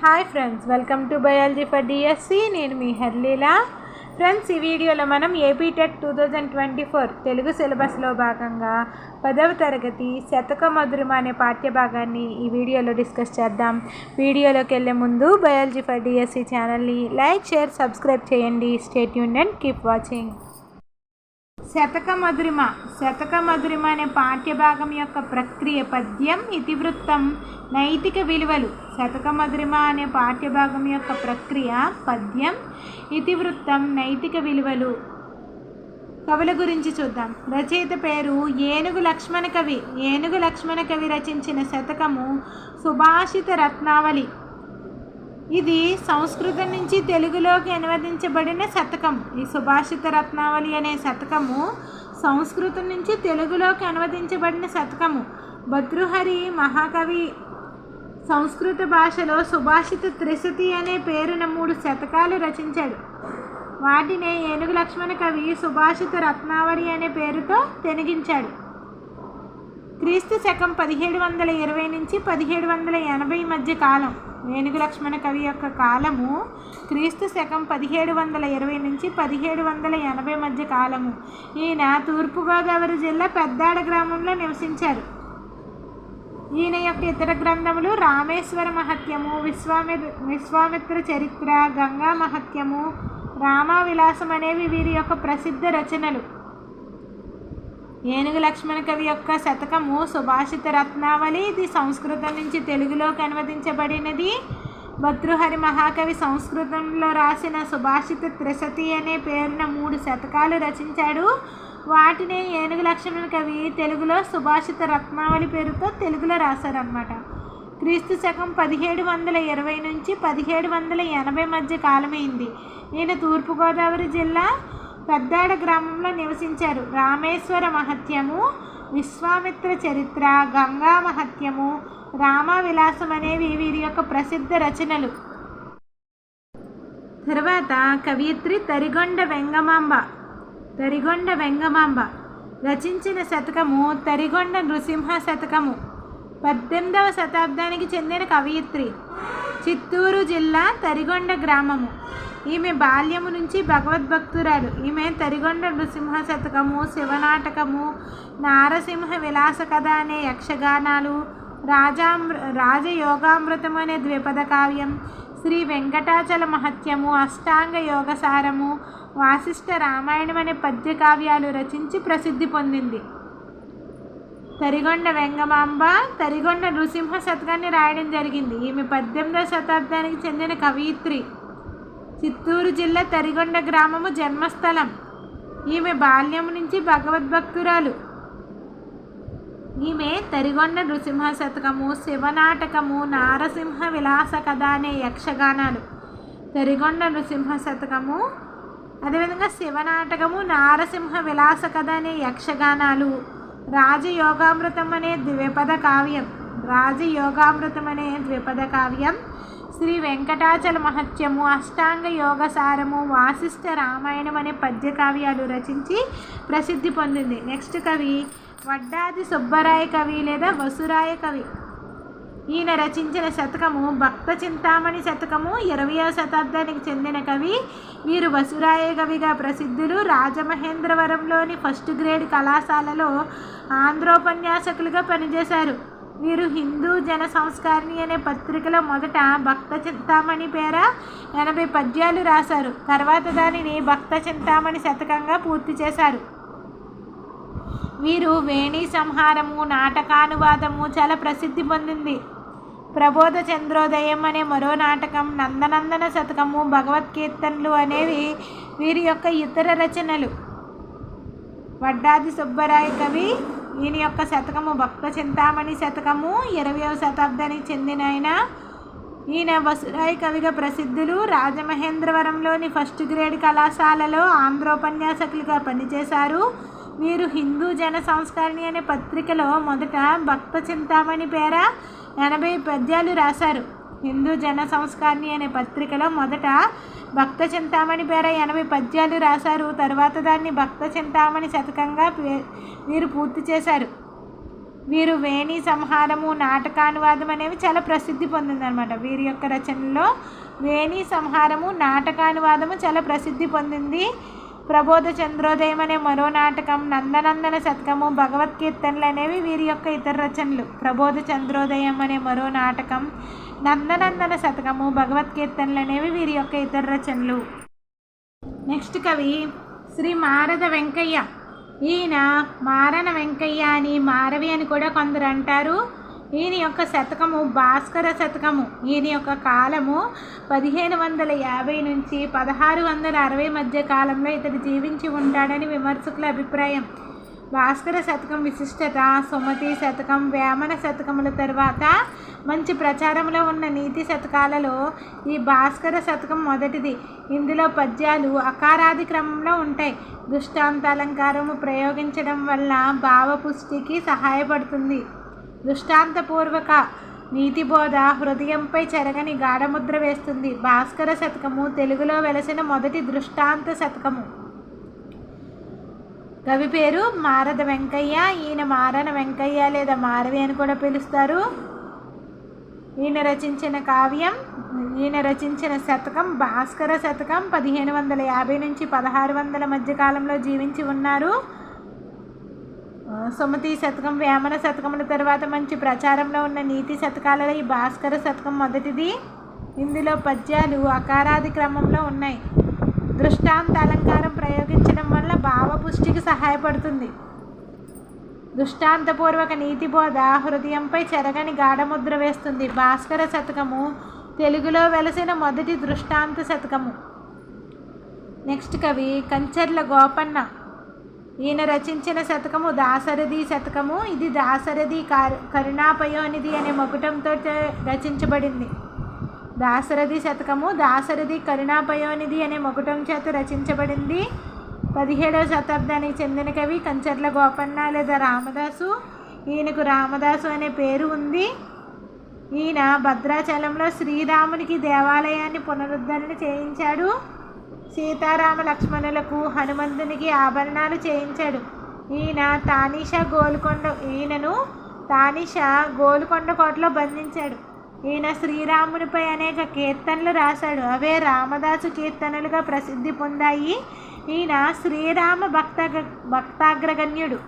Hi friends, welcome to biology for DSC. నేను మీ హర్లీలా. Friends, ఈ వీడియోలో మనం ఏపీ టెట్ 2024 తెలుగు సిలబస్లో భాగంగా 10వ తరగతి శతక మధురిమ అనే పాఠ్యభాగాన్ని ఈ వీడియోలో డిస్కస్ చేద్దాం. వీడియోలోకి వెళ్ళే ముందు బయాలజీ ఫర్ డిఎస్సి ఛానల్ని లైక్, షేర్, సబ్స్క్రైబ్ చేయండి. Stay tuned and keep watching. శతక మధురిమ అనే పాఠ్యభాగం యొక్క ప్రక్రియ పద్యం, ఇతివృత్తం, నైతిక విలువలు. శతక మధురిమ అనే పాఠ్యభాగం యొక్క ప్రక్రియ పద్యం, ఇతివృత్తం, నైతిక విలువలు. కవుల గురించి చూద్దాం. రచయిత పేరు ఏనుగు లక్ష్మణ కవి. ఏనుగు లక్ష్మణ కవి రచించిన శతకము సుభాషిత రత్నావళి. ఇది సంస్కృతం నుంచి తెలుగులోకి అనువదించబడిన శతకం. ఈ సుభాషిత రత్నావళి అనే శతకము సంస్కృతం నుంచి తెలుగులోకి అనువదించబడిన శతకము. భర్తృహరి మహాకవి సంస్కృత భాషలో సుభాషిత త్రిశతి అనే పేరున 3 శతకాలు రచించాడు. వాటినే ఏనుగు లక్ష్మణ కవి సుభాషిత రత్నావళి అనే పేరుతో తెనిగించాడు. క్రీస్తు శకం 1720 నుంచి 1780 మధ్య కాలం. ఏనుగు లక్ష్మణ కవి యొక్క కాలము క్రీస్తు శకం 1720 నుంచి 1780 మధ్య కాలము. ఈయన తూర్పుగోదావరి జిల్లా పెద్దాడ గ్రామంలో నివసించారు. ఈయన యొక్క ఇతర గ్రంథములు రామేశ్వర మహత్యము, విశ్వామిత్ర చరిత్ర, గంగా మహత్యము, రామా విలాసం అనేవి వీరి యొక్క ప్రసిద్ధ రచనలు. ఏనుగు లక్ష్మణ కవి యొక్క శతకము సుభాషిత రత్నావళి. ఇది సంస్కృతం నుంచి తెలుగులోకి అనువదించబడినది. భర్తృహరి మహాకవి సంస్కృతంలో రాసిన సుభాషిత త్రిశతి అనే పేరున 3 శతకాలు రచించాడు. వాటినే ఏనుగు లక్ష్మణ కవి తెలుగులో సుభాషిత రత్నావళి పేరుతో తెలుగులో రాశారన్నమాట. క్రీస్తు శకం 1720 నుంచి 1780 మధ్య కాలమైంది. ఈయన తూర్పుగోదావరి జిల్లా పెద్దాడ గ్రామంలో నివసించారు. రామేశ్వర మహత్యము, విశ్వామిత్ర చరిత్ర, గంగా మహత్యము, రామా విలాసం అనేవి వీరి యొక్క ప్రసిద్ధ రచనలు. తర్వాత కవయిత్రి తరిగొండ వెంగమాంబ రచించిన శతకము తరిగొండ నృసింహ శతకము. 18వ శతాబ్దానికి చెందిన కవయిత్రి. చిత్తూరు జిల్లా తరిగొండ గ్రామము. ఈమె బాల్యము నుంచి భగవద్భక్తురాలు. ఈమె తరిగొండ నృసింహ శతకము, శివనాటకము, నారసింహ విలాస కథ అనే యక్షగానాలు, రాజయోగామృతం అనే ద్విపద కావ్యం, శ్రీ వెంకటాచల మహత్యము, అష్టాంగ యోగసారము, వాసిష్ఠ రామాయణం అనే పద్య కావ్యాలు రచించి ప్రసిద్ధి పొందింది. తరిగొండ వెంగమాంబ తరిగొండ నృసింహ శతకాన్ని రాయడం జరిగింది. ఈమె 18వ శతాబ్దానికి చెందిన కవయిత్రి. చిత్తూరు జిల్లా తరిగొండ గ్రామము జన్మస్థలం. ఈమె బాల్యము నుంచి భగవద్భక్తురాలు. ఈమె తరిగొండ నృసింహ శతకము, శివనాటకము, నారసింహ విలాస కథ అనే యక్షగానాలు. తరిగొండ నృసింహ శతకము, అదేవిధంగా శివనాటకము, నారసింహ విలాస కథ అనే యక్షగానాలు, రాజయోగామృతం అనే ద్విపద కావ్యం, శ్రీ వెంకటాచల మహత్యము, అష్టాంగ యోగసారము, వాసిష్ఠ రామాయణం అనే పద్య కావ్యాలు రచించి ప్రసిద్ధి పొందింది. నెక్స్ట్ కవి వడ్డాది సుబ్బరాయ కవి లేదా వసురాయ కవి. ఈయన రచించిన శతకము భక్త చింతామణి శతకము. 20వ శతాబ్దానికి చెందిన కవి. వీరు వసురాయ కవిగా ప్రసిద్ధులు. రాజమహేంద్రవరంలోని ఫస్ట్ గ్రేడ్ కళాశాలలో ఆంధ్రోపన్యాసకులుగా పనిచేశారు. వీరు హిందూ జన సంస్కారిణి అనే పత్రికలో మొదట భక్త చింతామణి పేర 80 పద్యాలు రాశారు. తర్వాత దానిని భక్త చింతామణి శతకంగా పూర్తి చేశారు. వీరు వేణి సంహారము, నాటకానువాదము చాలా ప్రసిద్ధి పొందింది. ప్రబోధ చంద్రోదయం అనే మరో నాటకం, నందనందన శతకము, భగవద్కీర్తనలు అనేవి వీరి యొక్క ఇతర రచనలు. వడ్డాది సుబ్బరాయ కవి. ఈయన యొక్క శతకము భక్త చింతామణి శతకము. 20వ శతాబ్దానికి చెందిన ఈయన వసురాయ కవిగా ప్రసిద్ధులు. రాజమహేంద్రవరంలోని ఫస్ట్ గ్రేడ్ కళాశాలలో ఆంధ్రోపన్యాసకులుగా పనిచేశారు. వీరు హిందూ జన సంస్కారిణి అనే పత్రికలో మొదట భక్త చింతామణి పేర 80 పద్యాలు రాశారు. హిందూ జన సంస్కారిణి అనే పత్రికలో మొదట భక్త చింతామణి పేర 80 పద్యాలు రాశారు. తర్వాత దాన్ని భక్త చింతామణి శతకంగా వీరు పూర్తి చేశారు. వీరు వేణి సంహారము, నాటకానువాదం అనేవి చాలా ప్రసిద్ధి పొందిందనమాట. వీరి యొక్క రచనలో వేణి సంహారము, నాటకానువాదము చాలా ప్రసిద్ధి పొందింది. ప్రబోధ చంద్రోదయం అనే మరో నాటకం, నందనందన శతకము, భగవద్కీర్తనలు అనేవి వీరి యొక్క ఇతర రచనలు. ప్రబోధ చంద్రోదయం అనే మరో నాటకం, నందనందన శతకము, భగవద్కీర్తనలు అనేవి వీరి యొక్క ఇతర రచనలు. నెక్స్ట్ కవి శ్రీ మారద వెంకయ్య. ఈయన మారన వెంకయ్య అని, మారవి అని కూడా కొందరు అంటారు. ఈయన యొక్క శతకము భాస్కర శతకము. ఈయన యొక్క కాలము 1550 నుంచి 1660 మధ్య కాలంలో ఇతడు జీవించి ఉంటాడని విమర్శకుల అభిప్రాయం. భాస్కర శతకం విశిష్టత సుమతి శతకం, వేమన శతకముల తర్వాత మంచి ప్రచారంలో ఉన్న నీతి శతకాలలో ఈ భాస్కర శతకం మొదటిది. ఇందులో పద్యాలు అకారాది క్రమంలో ఉంటాయి. దృష్టాంతాలంకారము ప్రయోగించడం వల్ల భావపుష్టికి సహాయపడుతుంది. దృష్టాంతపూర్వక నీతిబోధ హృదయంపై చెరగని గాఢముద్ర వేస్తుంది. భాస్కర శతకము తెలుగులో వెలసిన మొదటి దృష్టాంత శతకము. కవి పేరు మారద వెంకయ్య. ఈయన మారన వెంకయ్య లేదా మారవి అని కూడా పిలుస్తారు. ఈయన రచించిన శతకం భాస్కర శతకం. 1550 నుంచి 1600 మధ్య కాలంలో జీవించి ఉన్నారు. సుమతి శతకం, వేమన శతకముల తర్వాత మంచి ప్రచారంలో ఉన్న నీతి శతకాలలో ఈ భాస్కర శతకం మొదటిది. ఇందులో పద్యాలు అకారాది క్రమంలో ఉన్నాయి. దృష్టాంత అలంకారం ప్రయోగించడం వల్ల భావపుష్టికి సహాయపడుతుంది. దృష్టాంతపూర్వక నీతిబోధ హృదయంపై చెరగని గాఢముద్ర వేస్తుంది. భాస్కర శతకము తెలుగులో వెలసిన మొదటి దృష్టాంత శతకము. నెక్స్ట్ కవి కంచర్ల గోపన్న. ఈయన రచించిన శతకము దాశరథి శతకము. ఇది దాశరథి కరుణాపయోనిధి అనే మకుటంతో రచించబడింది. దాశరథి శతకము దాశరథి కరుణాపయోనిధి అనే మకుటం చేత రచించబడింది. 17వ శతాబ్దానికి చెందిన కవి కంచర్ల గోపన్న లేదా రామదాసు. ఈయనకు రామదాసు అనే పేరు ఉంది. ఈయన భద్రాచలంలో శ్రీరామునికి దేవాలయాన్ని పునరుద్ధరణ చేయించాడు. సీతారామ లక్ష్మణులకు, హనుమంతునికి ఆభరణాలు చేయించాడు. ఈయనను తానిషా గోల్కొండ కోటలో బంధించాడు. ఈయన శ్రీరామునిపై అనేక కీర్తనలు రాశాడు. అవే రామదాసు కీర్తనలుగా ప్రసిద్ధి పొందాయి. ఈయన శ్రీరామ భక్తాగ్రగణ్యుడు.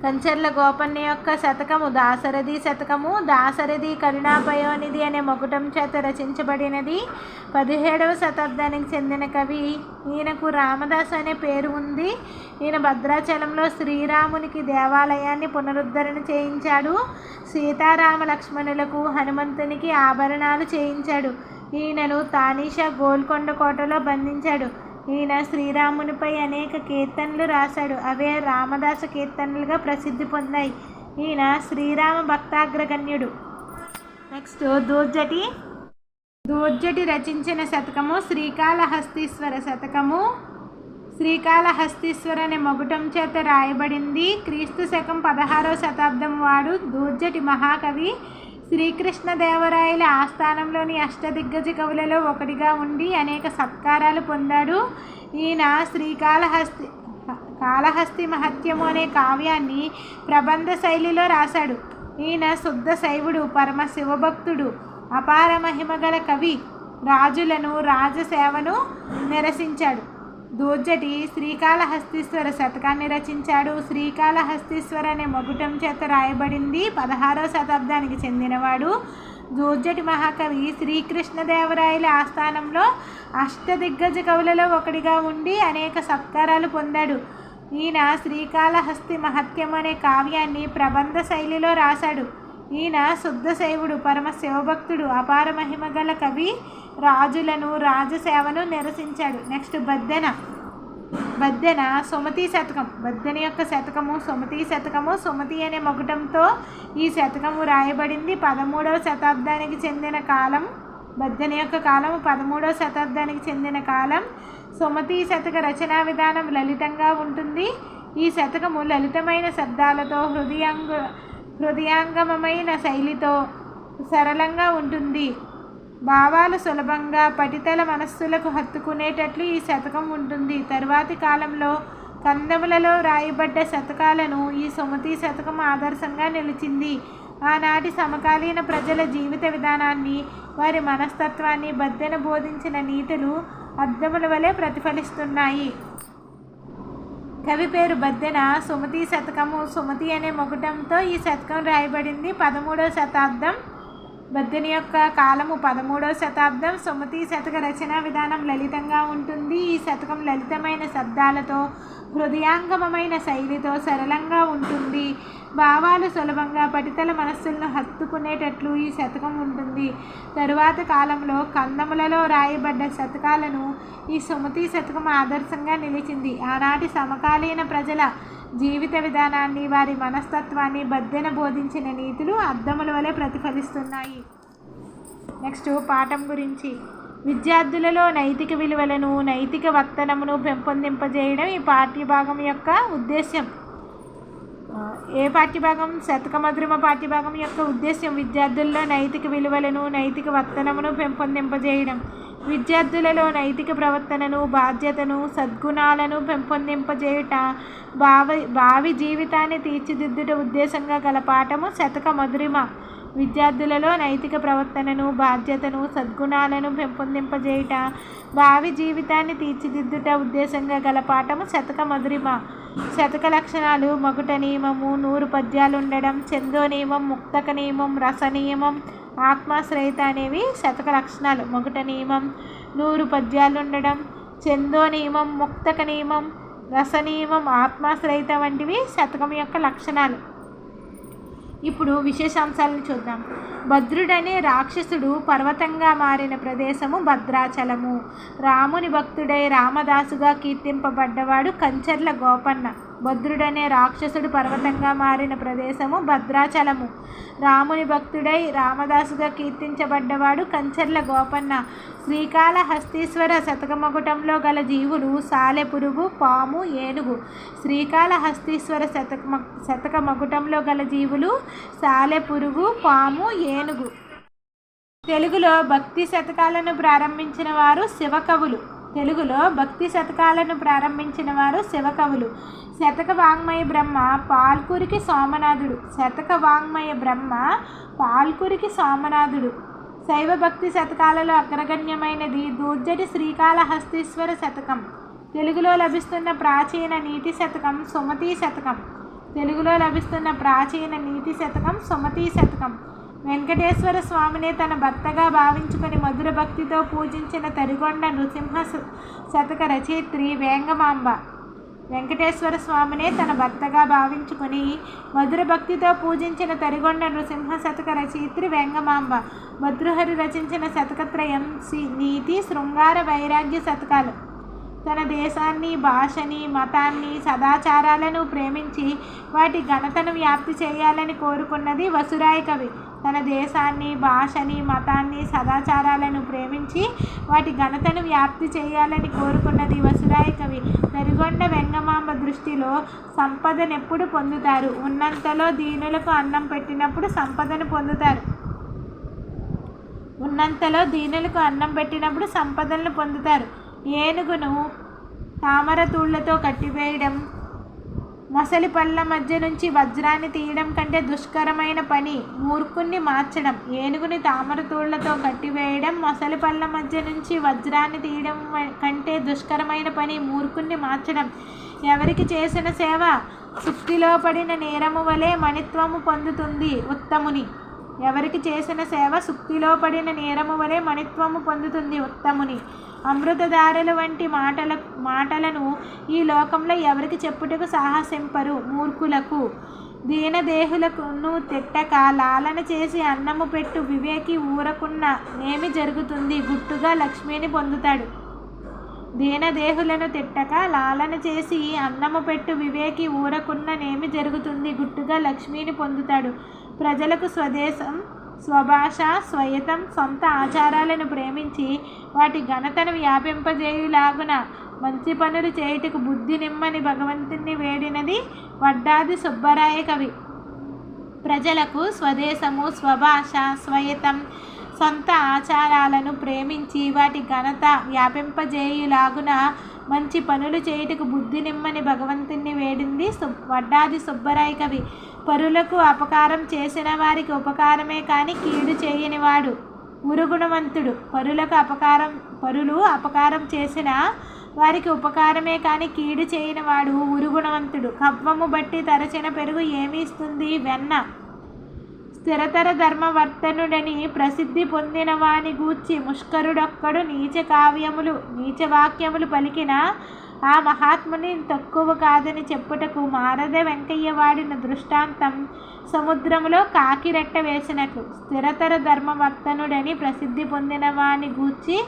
కంచర్ల గోపన్న యొక్క శతకము దాశరథి శతకము. దాశరథి కరుణాపయోనిధి అనే మకుటం చేత రచించబడినది. 17వ శతాబ్దానికి చెందిన కవి. ఈయనకు రామదాసు అనే పేరు ఉంది. ఈయన భద్రాచలంలో శ్రీరామునికి దేవాలయాన్ని పునరుద్ధరణ చేయించాడు. సీతారామ లక్ష్మణులకు, హనుమంతునికి ఆభరణాలు చేయించాడు. ఈయనను తానిషా గోల్కొండ కోటలో బంధించాడు. ఈయన శ్రీరామునిపై అనేక కీర్తనలు రాశాడు. అవే రామదాసు కీర్తనలుగా ప్రసిద్ధి పొందాయి. ఈయన శ్రీరామ భక్తాగ్రగణ్యుడు. నెక్స్ట్ దూర్జటి రచించిన శతకము శ్రీకాళహస్తీశ్వర శతకము. శ్రీకాళహస్తీశ్వర అనే మగుటం చేత రాయబడింది. క్రీస్తు శకం 16వ శతాబ్దం వాడు దూర్జటి మహాకవి. శ్రీకృష్ణదేవరాయల ఆస్థానంలోని అష్టదిగ్గజ కవులలో ఒకటిగా ఉండి అనేక సత్కారాలు పొందాడు. ఈయన కాళహస్తి మహత్యము అనే కావ్యాన్ని ప్రబంధ శైలిలో రాశాడు. ఈయన శుద్ధ శైవుడు, పరమ శివభక్తుడు, అపార మహిమ గల కవి. రాజులను, రాజసేవను నిరసించాడు. దూర్జటి శ్రీకాళహస్తీశ్వర శతకాన్ని రచించాడు. శ్రీకాళహస్తీశ్వర అనే మగుటం చేత రాయబడింది. 16వ శతాబ్దానికి చెందినవాడు. దూర్జటి మహాకవి శ్రీకృష్ణదేవరాయల ఆస్థానంలో అష్టదిగ్గజ కవులలో ఒకటిగా ఉండి అనేక సత్కారాలు పొందాడు. ఈయన శ్రీకాళహస్తి మహత్యం అనే కావ్యాన్ని ప్రబంధ శైలిలో రాశాడు. ఈయన శుద్ధ శైవుడు, పరమ శివభక్తుడు, అపార మహిమ గల కవి. రాజులను, రాజసేవను నిరసించాడు. నెక్స్ట్ బద్దెన సుమతి శతకం. బద్దెన యొక్క శతకము సుమతి శతకము. సుమతి అనే మకుటంతో ఈ శతకము రాయబడింది. 13వ శతాబ్దానికి చెందిన కాలం. బద్దెన యొక్క కాలము 13వ శతాబ్దానికి చెందిన కాలం. సుమతి శతక రచనా విధానం లలితంగా ఉంటుంది. ఈ శతకము లలితమైన శబ్దాలతో హృదయాంగమైన శైలితో సరళంగా ఉంటుంది. భావాలు సులభంగా పఠితల మనస్సులకు హత్తుకునేటట్లు ఈ శతకం ఉంటుంది. తరువాతి కాలంలో కందములలో రాయబడ్డ శతకాలను ఈ సుమతి శతకం ఆదర్శంగా నిలిచింది. ఆనాటి సమకాలీన ప్రజల జీవిత విధానాన్ని, వారి మనస్తత్వాన్ని బద్దెన బోధించిన నీతులు అద్దముల వలె ప్రతిఫలిస్తున్నాయి. కవి పేరు బద్దెన. సుమతి శతకము, సుమతి అనే మొగుటంతో ఈ శతకం రాయబడింది. 13వ శతాబ్దం. బద్దెన యొక్క కాలము 13వ శతాబ్దం. సుమతి శతక రచనా విధానం లలితంగా ఉంటుంది. ఈ శతకం లలితమైన శబ్దాలతో, హృదయాంగమమైన శైలితో సరళంగా ఉంటుంది. భావాలు సులభంగా పఠితల మనస్సులను హత్తుకునేటట్లు ఈ శతకం ఉంటుంది. తరువాత కాలంలో కందములలో రాయబడ్డ శతకాలను ఈ సుమతి శతకం ఆదర్శంగా నిలిచింది. ఆనాటి సమకాలీన ప్రజల జీవిత విధానాన్ని, వారి మనస్తత్వాన్ని బద్దెన బోధించిన నీతులు అద్దముల వలె ప్రతిఫలిస్తున్నాయి. నెక్స్ట్ పాఠం గురించి. విద్యార్థులలో నైతిక విలువలను, నైతిక వర్తనమును పెంపొందింపజేయడం ఈ పాఠ్యభాగం యొక్క ఉద్దేశ్యం. ఏ పాఠ్యభాగం? శతకమధురిమ పాఠ్యభాగం యొక్క ఉద్దేశ్యం విద్యార్థుల్లో నైతిక విలువలను, నైతిక వర్తనమును పెంపొందింపజేయడం. విద్యార్థులలో నైతిక ప్రవర్తనను, బాధ్యతను, సద్గుణాలను పెంపొందింపజేయుట, భావి జీవితాన్ని తీర్చిదిద్దుట ఉద్దేశంగా గల పాఠము శతకమధురిమ. విద్యార్థులలో నైతిక ప్రవర్తనను, బాధ్యతను, సద్గుణాలను పెంపొందింపజేయుట, భావి జీవితాన్ని తీర్చిదిద్దుట ఉద్దేశంగా గల పాఠము శతకమధురిమ. శతక లక్షణాలు: మగుట నియమము, 100 పద్యాలు ఉండడం, ఛందో నియమం, ముక్తక నియమం, రస నియమం, ఆత్మాశ్రయత అనేవి శతక లక్షణాలు. మగుట నియమం, 100 పద్యాలు ఉండడం, ఛందో నియమం, ముక్తక నియమం, రస నియమం, ఆత్మాశ్రయత వంటివి శతకం యొక్క లక్షణాలు. ఇప్పుడు విశేషాంశాలను చూద్దాం. భద్రుడనే రాక్షసుడు పర్వతంగా మారిన ప్రదేశము భద్రాచలము. రాముని భక్తుడై రామదాసుగా కీర్తింపబడ్డవాడు కంచర్ల గోపన్న. భద్రుడనే రాక్షసుడు పర్వతంగా మారిన ప్రదేశము భద్రాచలము. రాముని భక్తుడై రామదాసుగా కీర్తించబడ్డవాడు కంచర్ల గోపన్న. శ్రీకాళహస్తీశ్వర శతకమగుటంలో గల జీవులు సాలెపురుగు, పాము, ఏనుగు. శ్రీకాళహస్తీశ్వర శతకమగుటంలో గల జీవులు సాలెపురుగు, పాము, ఏనుగు. తెలుగులో భక్తి శతకాలను ప్రారంభించిన వారు శివకవులు. శతక వాంగ్మయ బ్రహ్మ పాల్కురికి సోమనాథుడు. శైవ భక్తి శతకాలలో అగ్రగణ్యమైనది దూర్జటి శ్రీకాళహస్తీశ్వర శతకం. తెలుగులో లభిస్తున్న ప్రాచీన నీతి శతకం సుమతి శతకం. వెంకటేశ్వర స్వామిని తన భర్తగా భావించుకొని మధుర భక్తితో పూజించిన తరిగొండ నృసింహ శతక రచయిత్రి వేంగమాంబ. వెంకటేశ్వర స్వామినే తన భర్తగా భావించుకొని మధుర భక్తితో పూజించిన తరిగొండ నృసింహ శతక రచయిత్రి వేంగమాంబ. భద్రుహరి రచించిన శతకత్రయం నీతి, శృంగార, వైరాగ్య శతకాలు. తన దేశాన్ని, భాషని, మతాన్ని, సదాచారాలను ప్రేమించి వాటి ఘనతను వ్యాప్తి చేయాలని కోరుకున్నది వసురాయ కవి. తన దేశాన్ని, భాషని, మతాన్ని, సదాచారాలను ప్రేమించి వాటి ఘనతను వ్యాప్తి చేయాలని కోరుకున్నది వసురాయ కవి. తరిగొండ వెంగమాంబ దృష్టిలో సంపదనెప్పుడు పొందుతారు? ఉన్నంతలో దీనులకు అన్నం పెట్టినప్పుడు సంపదను పొందుతారు. ఏనుగును తామర తూళ్లతో కట్టివేయడం, మొసలి పళ్ళ మధ్య నుంచి వజ్రాన్ని తీయడం కంటే దుష్కరమైన పని మూర్ఖుణ్ణి మార్చడం. ఏనుగుని తామర తూళ్లతో కట్టివేయడం, మొసలి పళ్ళ మధ్య నుంచి వజ్రాన్ని తీయడం కంటే దుష్కరమైన పని మూర్ఖుణ్ణి మార్చడం. ఎవరికి చేసిన సేవ సుక్తిలో పడిన నేరము వలె మణిత్వము పొందుతుంది ఉత్తముని. అమృతధారలు వంటి మాటలను ఈ లోకంలో ఎవరికి చెప్పుటకు సాహసింపరు మూర్ఖులకు. దీనదేహులను తిట్టక లాలన చేసి అన్నము పెట్టు వివేకి ఊరకున్న నేమి జరుగుతుంది, గుట్టుగా లక్ష్మిని పొందుతాడు. దీనదేహులను తిట్టక లాలన చేసి అన్నము పెట్టు వివేకి ఊరకున్న నేమి జరుగుతుంది, గుట్టుగా లక్ష్మిని పొందుతాడు. ప్రజలకు స్వదేశం, స్వభాష, స్వయతం, సొంత ఆచారాలను ప్రేమించి వాటి ఘనతను వ్యాపింపజేయులాగున మంచి పనులు చేయుటకు బుద్ధి నిమ్మని భగవంతుని వేడినది వడ్డాది సుబ్బరాయ కవి. ప్రజలకు స్వదేశము, స్వభాష, స్వయతం, సొంత ఆచారాలను ప్రేమించి వాటి ఘనత వ్యాపింపజేయులాగున మంచి పనులు చేయుటకు బుద్ధి నిమ్మని భగవంతుణ్ణి వేడింది వడ్డాది సుబ్బరాయ కవి. పరులకు అపకారం చేసిన వారికి ఉపకారమే కానీ కీడు చేయనివాడు ఉరుగుణవంతుడు. పరులు అపకారం చేసిన వారికి ఉపకారమే కానీ కీడు చేయనివాడు ఉరుగుణవంతుడు. కవ్వము బట్టి తరచిన పెరుగు ఏమి ఇస్తుంది? వెన్న. స్థిరతర ధర్మవర్తనుడని ప్రసిద్ధి పొందిన వాని గూర్చి ముష్కరుడొక్కడు నీచ వాక్యములు పలికిన ఆ మహాత్ముని తక్కువ కాదని చెప్పుటకు మారద వెంకయ్య వాడిన దృష్టాంతం సముద్రములో కాకిరెట్ట వేసినట్లు. స్థిరతర ధర్మవర్తనుడని ప్రసిద్ధి పొందిన వాని గూర్చి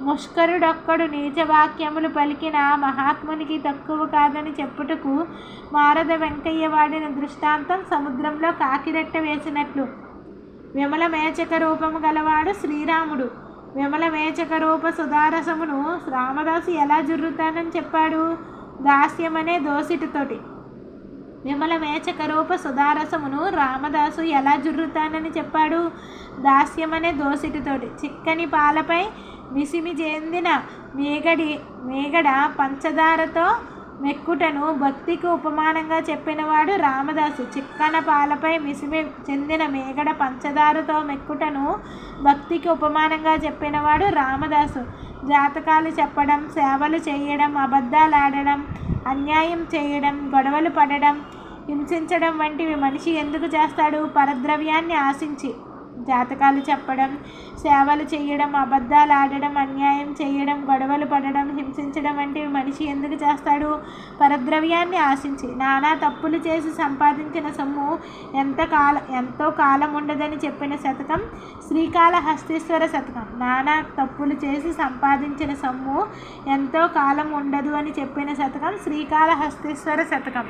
ముష్కరుడొక్కడు నీచవాక్యములు పలికిన ఆ మహాత్మునికి తక్కువ కాదని చెప్పుటకు మారద వెంకయ్య వాడిన దృష్టాంతం సముద్రంలో కాకిరెట్ట వేసినట్లు. విమల మేచక రూపము గలవాడు శ్రీరాముడు. విమల మేచక రూప సుధారసమును రామదాసు ఎలా జుర్రుతానని చెప్పాడు? దాస్యమనే దోసిటితోటి. విమల మేచక రూప సుధారసమును రామదాసు ఎలా జుర్రుతానని చెప్పాడు? దాస్యమనే దోసిటితోటి. చిక్కని పాలపై మిసిమి చెందిన మేగడ పంచదారతో మెక్కుటను భక్తికి ఉపమానంగా చెప్పినవాడు రామదాసు. చిక్కన పాలపై మిసిమి చెందిన మేగడ పంచదారతో మెక్కుటను భక్తికి ఉపమానంగా చెప్పినవాడు రామదాసు. జాతకాలు చెప్పడం, సేవలు చేయడం, అబద్ధాలాడడం, అన్యాయం చేయడం, గొడవలు పడడం, హింసించడం వంటివి మనిషి ఎందుకు చేస్తాడు? పరద్రవ్యాన్ని ఆశించి. జాతకాలు చెప్పడం, సేవలు చేయడం, అబద్ధాలు ఆడడం, అన్యాయం చేయడం, గొడవలు పడడం, హింసించడం వంటివి మనిషి ఎందుకు చేస్తాడు? పరద్రవ్యాన్ని ఆశించి. నానా తప్పులు చేసి సంపాదించిన సొమ్ము ఎంతో కాలం ఉండదని చెప్పిన శతకం శ్రీకాళహస్తీశ్వర శతకం. నానా తప్పులు చేసి సంపాదించిన సొమ్ము ఎంతో కాలం ఉండదు అని చెప్పిన శతకం శ్రీకాళహస్తీశ్వర శతకం.